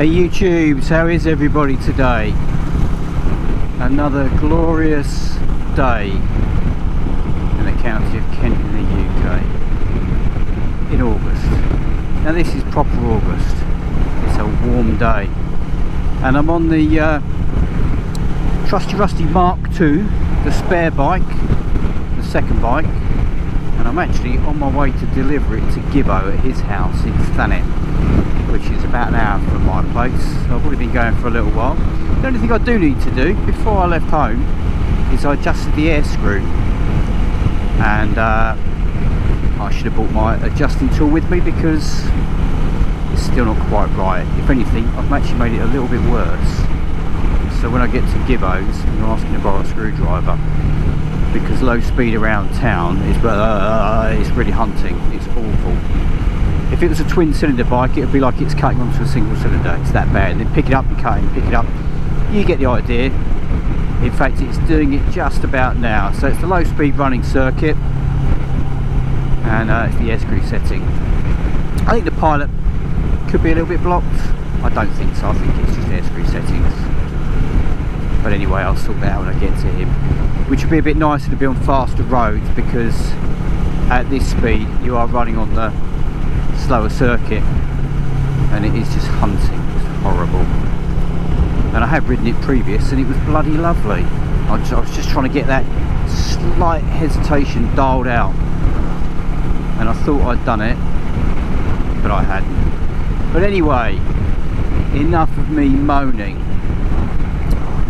Hey YouTubes, how is everybody today? Another glorious day in the county of Kent in the UK in August. Now this is proper August, it's a warm day and I'm on the trusty rusty Mark II, the spare bike, the second bike, and I'm actually on my way to deliver it to Gibbo at his house in Thanet, which is about an hour from my place. So I've already been going for a little while. The only thing I do need to do before I left home is I adjusted the air screw, and I should have brought my adjusting tool with me because it's still not quite right. If anything, I've actually made it a little bit worse. So when I get to Gibbo's, I'm asking to borrow a screwdriver because low speed around town is it's really hunting. It's awful. If it was a twin cylinder bike, it would be like it's cutting onto a single cylinder. It's that bad. And then pick it up and cut it, pick it up. You get the idea. In fact, it's doing it just about now. So it's the low speed running circuit, and it's the air screw setting. I think the pilot could be a little bit blocked. I don't think so. I think it's just air screw settings. But anyway, I'll sort that out when I get to him. Which would be a bit nicer to be on faster roads, because at this speed you are running on the slower circuit and it is just hunting. It's horrible. And I have ridden it previous and it was bloody lovely. I was just trying to get that slight hesitation dialed out, and I thought I'd done it, but I hadn't. But anyway, enough of me moaning.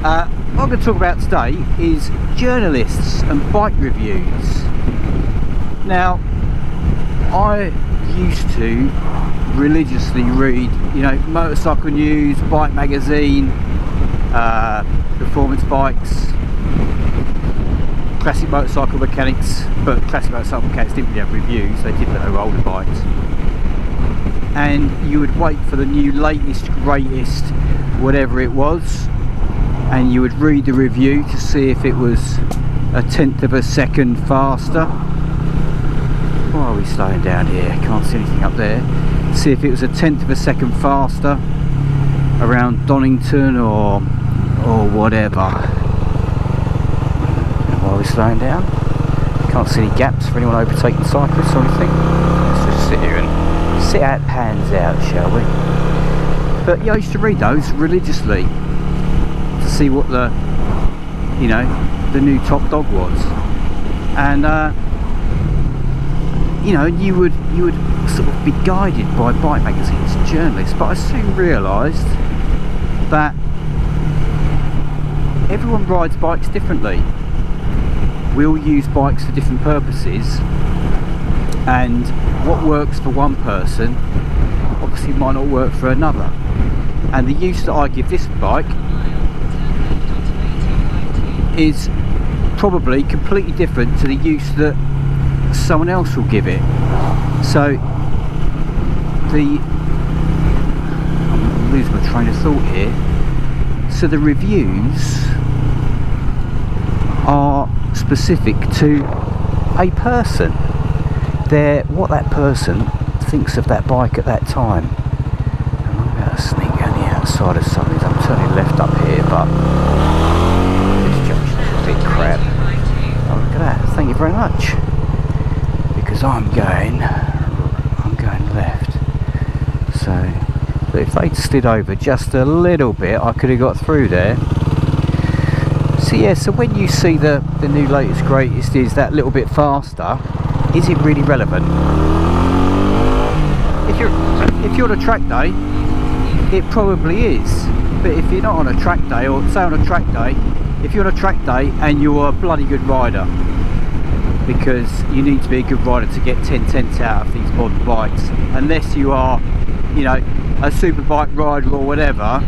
What I'm going to talk about today is journalists and bike reviews. Now, I used to religiously read, you know, motorcycle news, bike magazine, performance bikes, classic motorcycle mechanics, but classic motorcycle mechanics didn't really have reviews, they did for their older bikes. And you would wait for the new latest, greatest, whatever it was, and you would read the review to see if it was a tenth of a second faster. Why are we slowing down here? Can't see anything up there. See if it was a tenth of a second faster around Donington or whatever. Why are we slowing down? Can't see any gaps for anyone overtaking cyclists or anything. Let's just sit here and sit our pans out, shall we? But yeah, I used to read those religiously to see what the, you know, the new top dog was. And you know, you would sort of be guided by bike magazines and journalists, but I soon realised that everyone rides bikes differently. We all use bikes for different purposes, and what works for one person obviously might not work for another. And the use that I give this bike is probably completely different to the use that someone else will give it. So I'm losing my train of thought here. So the reviews are specific to a person. They're what that person thinks of that bike at that time. And I'm about to sneak down the outside of something. I'm turning left up here, but this junction's a bit crap. Oh, look at that. Thank you very much. Because I'm going left. So if they'd slid over just a little bit, I could have got through there. So yeah, so when you see the new latest greatest is that little bit faster, is it really relevant? If you're on a track day, it probably is. But if you're not on a track day, or say on a track day, if you're on a track day and you're a bloody good rider, because you need to be a good rider to get 10 tenths out of these modern bikes, unless you are, you know, a super bike rider or whatever,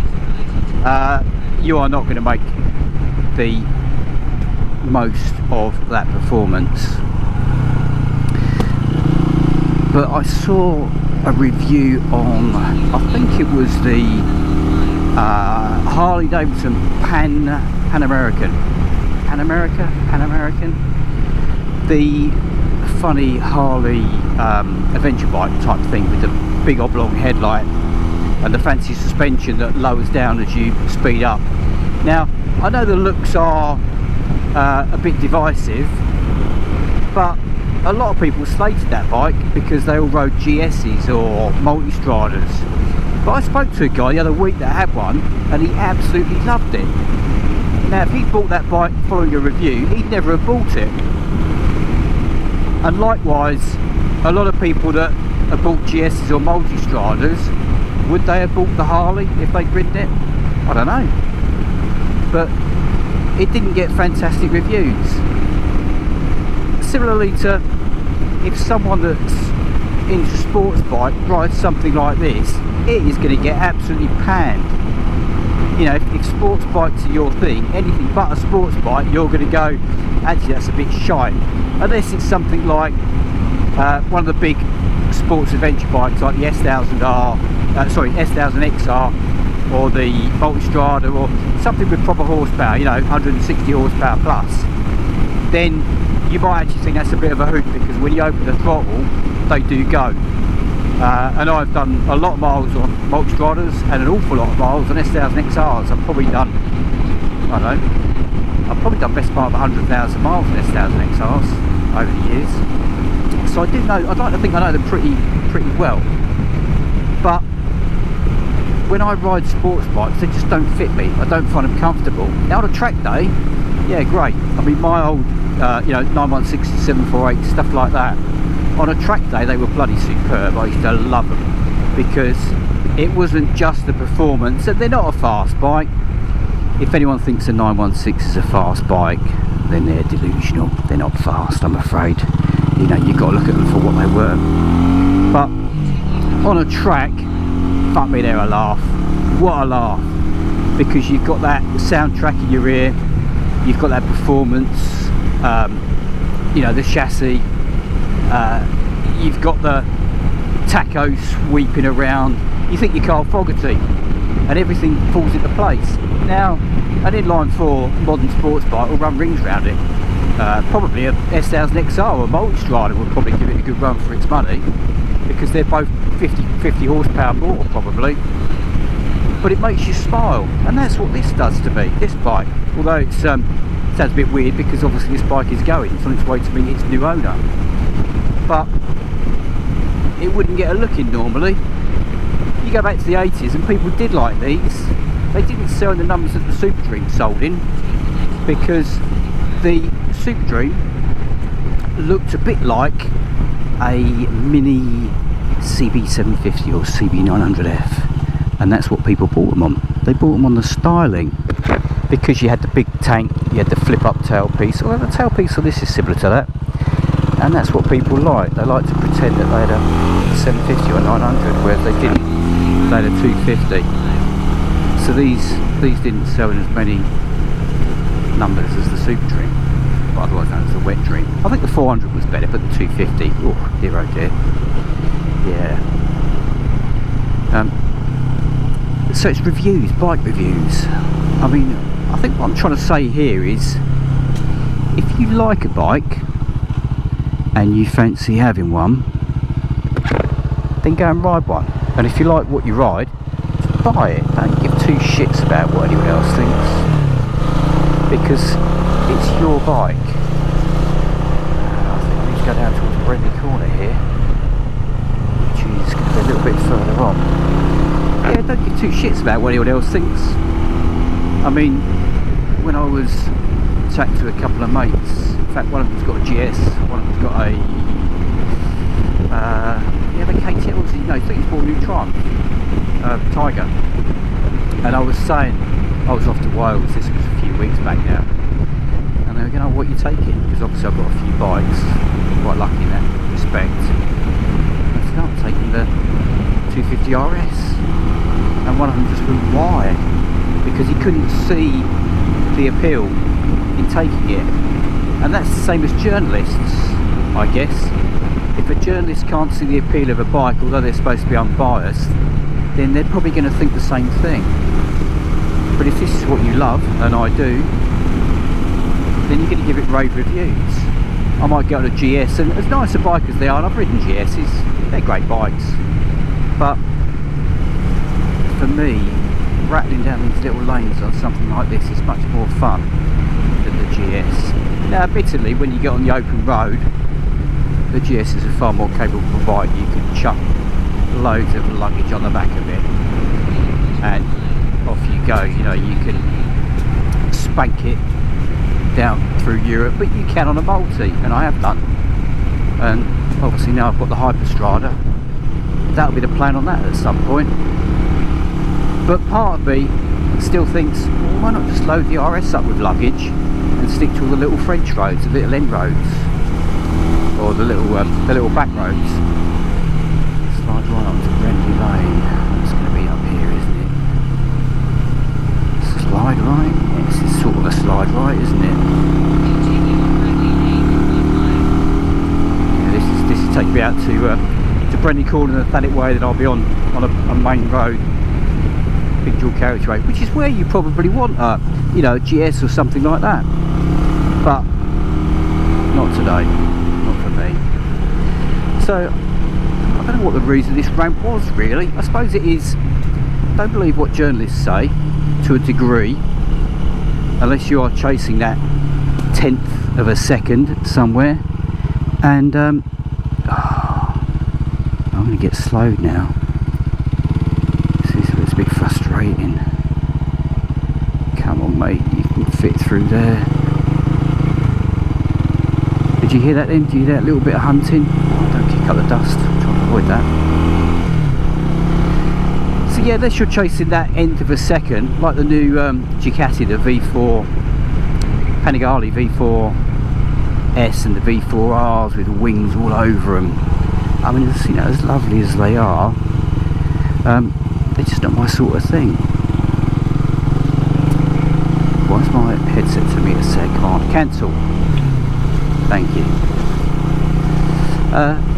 you are not going to make the most of that performance. But I saw a review on, I think it was the Harley Davidson Pan American, the funny Harley adventure bike type thing with the big oblong headlight and the fancy suspension that lowers down as you speed up. Now, I know the looks are a bit divisive, but a lot of people slated that bike because they all rode GS's or Multistradas. But I spoke to a guy the other week that had one, and he absolutely loved it. Now, if he bought that bike following a review, he'd never have bought it. And likewise, a lot of people that have bought GS's or Multistradas, would they have bought the Harley if they'd ridden it? I don't know. But it didn't get fantastic reviews. Similarly to if someone that's into sports bike rides something like this, it is going to get absolutely panned. You know, if sports bikes are your thing, anything but a sports bike, you're going to go, actually that's a bit shite. Unless it's something like one of the big sports adventure bikes like the S1000R, S1000XR, or the Multistrada, or something with proper horsepower, you know, 160 horsepower plus, then you might actually think that's a bit of a hoot, because when you open the throttle, they do go. And I've done a lot of miles on Multistradas and an awful lot of miles on S1000XRs. I've probably done, I don't know, I've probably done best part of 100,000 miles on S1000XRs over the years. So I do know, I'd like to think I know them pretty well. But when I ride sports bikes, they just don't fit me. I don't find them comfortable. Now on a track day, yeah, great. I mean, my old, 916, 748, stuff like that. On a track day, they were bloody superb. I used to love them because it wasn't just the performance. And they're not a fast bike. If anyone thinks a 916 is a fast bike, then they're delusional. They're not fast, I'm afraid. You know, you've got to look at them for what they were. But on a track, fuck me, they're a laugh. What a laugh. Because you've got that soundtrack in your ear, you've got that performance, the chassis, you've got the tacho sweeping around, you think you're Carl Fogarty, and everything falls into place. Now, an inline 4 modern sports bike will run rings around it. Probably a S1000XR or a Multistrada would probably give it a good run for its money, because they're both 50 horsepower more probably. But it makes you smile, and that's what this does to me, this bike. Although it sounds a bit weird, because obviously this bike is going, it's on its way to meet its new owner. But it wouldn't get a look in normally. You go back to the 80s and people did like these. They didn't sell in the numbers that the Super Dream sold in, because the Super Dream looked a bit like a mini CB750 or CB900F, and that's what people bought them on. They bought them on the styling, because you had the big tank, you had the flip up tailpiece, although the tailpiece on this is similar to that, and that's what people like. They like to pretend that they had a 750 or 900, whereas they didn't. They had a 250. So these didn't sell in as many numbers as the Super Dream, but otherwise known as the Wet Dream. I think the 400 was better, but the 250, oh dear oh dear. Yeah. So it's reviews, bike reviews. I mean, I think what I'm trying to say here is, if you like a bike and you fancy having one, then go and ride one. And if you like what you ride, buy it. Don't give two shits about what anyone else thinks, because it's your bike. I think we need to go down towards Brindley Corner here, which is going to be a little bit further on. Yeah, don't give two shits about what anyone else thinks. I mean, when I was chatting to a couple of mates, in fact one of them's got a GS, one of them's got a the KTLs, I think it's called new Triumph, Tiger. And I was saying, I was off to Wales, this was a few weeks back now, and they were going, oh, what are you taking? Because obviously I've got a few bikes, quite lucky in that respect. I said, no, I'm taking the 250 RS. And one of them just went, why? Because he couldn't see the appeal in taking it. And that's the same as journalists, I guess. If a journalist can't see the appeal of a bike, although they're supposed to be unbiased, then they're probably going to think the same thing. But if this is what you love, and I do, then you're going to give it rave reviews. I might go on a GS, and as nice a bike as they are, and I've ridden GS's, they're great bikes. But for me, rattling down these little lanes on something like this is much more fun than the GS. Now admittedly, when you get on the open road, the GS is a far more capable provider. You can chuck loads of luggage on the back of it and off you go. You know, you can spank it down through Europe, but you can on a multi, and I have done. And obviously now I've got the Hyperstrada, that'll be the plan on that at some point. But part of me still thinks, well, why not just load the RS up with luggage and stick to all the little French roads, the little end roads, or the little back roads. Slide right up to Brendley Lane. It's going to be up here, isn't it? Slide right? Yeah, this is sort of a slide right, isn't it? Yeah, this is taking me out to Brendley Corner and Thanet Way, that I'll be on a main road, big dual carriageway, which is where you probably want a, you know, GS or something like that. But not today. So, I don't know what the reason of this rant was really. I suppose it is, don't believe what journalists say, to a degree, unless you are chasing that 1/10 of a second somewhere. And, I'm going to get slowed now. This is a bit frustrating. Come on mate, you can fit through there. Did you hear that then? Do you hear that little bit of hunting? Don't kick up the dust, I'm trying to avoid that. So yeah, unless you're chasing that 1/10 of a second, like the new Ducati, the V4, Panigale V4S and the V4Rs with wings all over them. I mean, you know, as lovely as they are, they're just not my sort of thing. Why's my headset to me to say can't cancel? Thank you.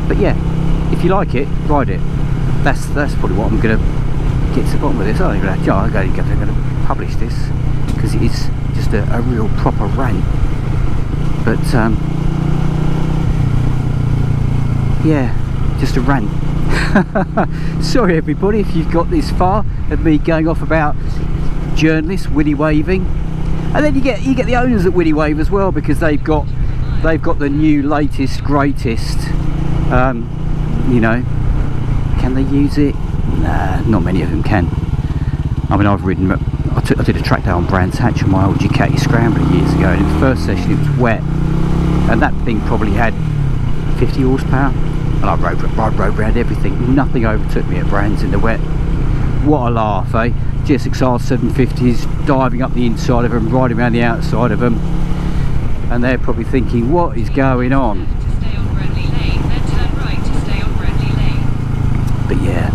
But yeah, if you like it, ride it. That's probably what I'm going to get to the bottom of this. I'm going to publish this because it is just a real proper rant. But yeah, just a rant. Sorry everybody if you've got this far of me going off about journalists willy waving, and then you get the owners that willy wave as well, because they've got the new latest greatest. You know, can they use it? Nah, not many of them can. I mean, I've ridden, I did a track day on Brands Hatch on my old Ducati Scrambler years ago, and in the first session it was wet, and that thing probably had 50 horsepower, and I rode around everything. Nothing overtook me at Brands in the wet. What a laugh, eh? GSXR 750s, diving up the inside of them, riding around the outside of them, and they're probably thinking, what is going on? But yeah,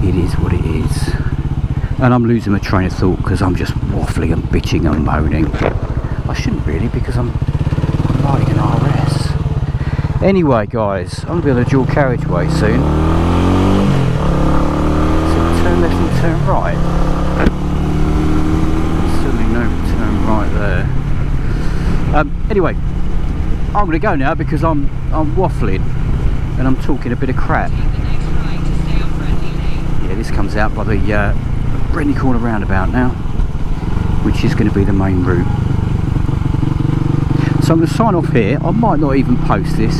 it is what it is. And I'm losing my train of thought because I'm just waffling and bitching and moaning. I shouldn't really, because I'm riding an RS. Anyway guys, I'm going to be on a dual carriageway soon. So turn left and turn right. Certainly no turn right there. Anyway, I'm going to go now because I'm waffling and I'm talking a bit of crap. Yeah, this comes out by the Brendley Corner roundabout now, which is going to be the main route. So I'm going to sign off here. I might not even post this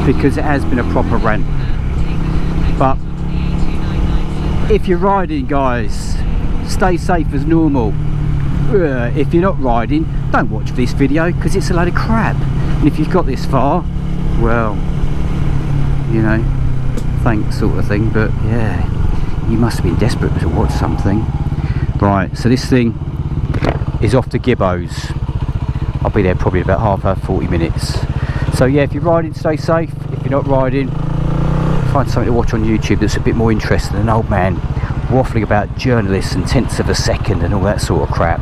because it has been a proper rant. But if you're riding, guys, stay safe as normal. If you're not riding, don't watch this video because it's a load of crap. And if you've got this far, well, you know, thanks sort of thing. But yeah, you must have been desperate to watch something. Right, so this thing is off to Gibbo's. I'll be there probably about half hour, 40 minutes. So yeah, if you're riding, stay safe. If you're not riding, find something to watch on YouTube that's a bit more interesting than an old man waffling about journalists and 1/10 of a second and all that sort of crap.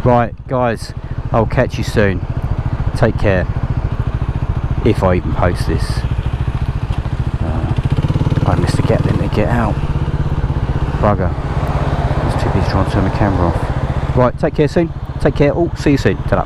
Right, guys, I'll catch you soon. Take care. If I even post this. I missed a gap then to get out. Bugger. I was too busy trying to turn the camera off. Right, take care soon. Take care all. See you soon. Ta-da.